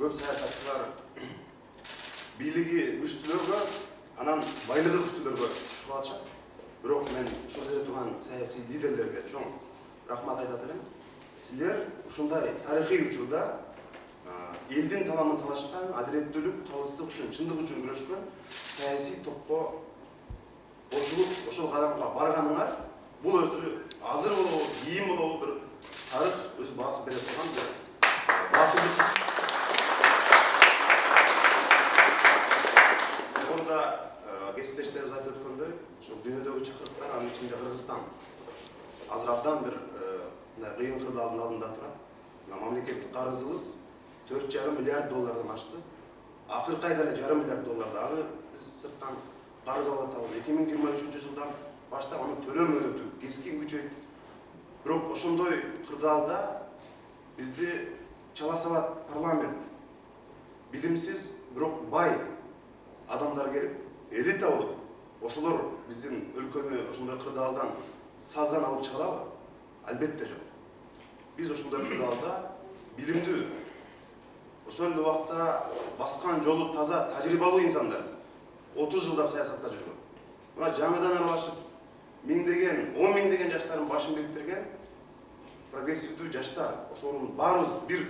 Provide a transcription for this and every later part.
көп саясатчылар бийлиги күчтүүлөргө, анан байлыгы күчтүүлөргө чыгып атышат. Бирок мен ушул жерде турган саясий лидерлерге чоң рахмат айтат элем. Силер ушундай тарыхый учурда элдин таламын талашкан, адилеттүүлүк, калыстык үчүн, чындык үчүн күрөшкөн саясий топко кошулуп, ошол кадамга барганыңар, бул өзү азыр болобу, кийин болобу бир тарых өз баасы бере турган бир батырлык. Жогоруда кесиптештерибиз айтып өткөндөй, ошол дүйнөдөгү чакырыктар, анын ичинде Кыргызстан азыр абдан бир кыйын кырдаалдын алдында турат. Мамлекеттик карызыбыз 4,5 миллиард доллардан ашты. Акыркы айда эле $1,5 миллиард дагы биз сырттан карыз алып атабыз. 2023 жылдан баштап аны төлөө мөөнөтү кескин күчөйт. Бирок ошондой кырдаалда бизди чала сабат парламент, билимсиз, бирок бай адамдар келип, элита болуп, ошолор биздин өлкөнү ошондой кырдаалдан саздан алып чыгарабы? Албетте жок. Биз ошондой кырдаалда билимдүү, ошол эле убакта баскан жолу таза, тажрыйбалуу инсандар 30 жылдап саясатта жүргөн. Мына жаңыдан аралашып, миңдеген, 10 миңдеген жаштардын башын бириктирген прогрессивдүү жаштар, ошолордун баарыбыз бир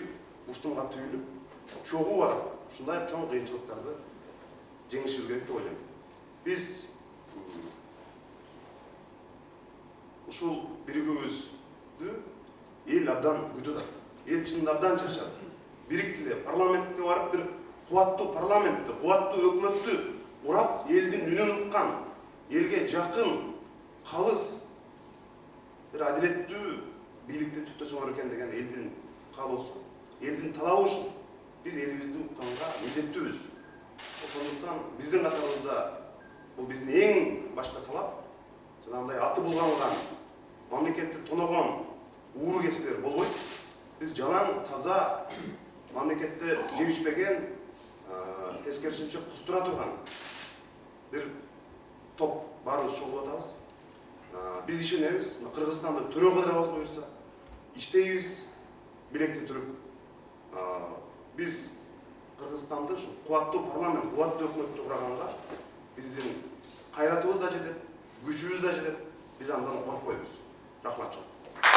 уштумга түйүлүп, чогуу барып, ушундай чоң кыйынчылыктарды жеңишибиз керек деп ойлойм. Биз ушул биригүүбүздү эл абдан күтүп атат. Эл чынында абдан чарчады. Бириктиле парламентке барып бир кубаттуу парламентти, кубаттуу өкмөттү урап, элдин үнүн уккан, элге жакын, калыс, бир адилеттүү бийликти түптөсөңөр экен деген элдин каалоосу, элдин талабы ушул. Биз элибизди укканга милдеттүүбүз. Ошондуктан биздин катарыбызда бул биздин эң башка талап, жанагындай аты булганган, мамлекетти тоногон ууру кесиптер болбойт. Биз жалаң, таза, мамлекетте жеп ичпеген, тескерисинче кустура турган бир топ баарыбыз чогулуп атабыз. Биз ишенебиз, Кыргызстанды төрө кылдырабыз буюрса, иштейбиз, билекти туруп. Биз Кыргызстанды ушу кубаттуу парламент, кубаттуу өкмөттү курганга биздин кайратыбыз да жетет, күчүбүз да жетет. Биз андан коркпойбуз. Рахмат.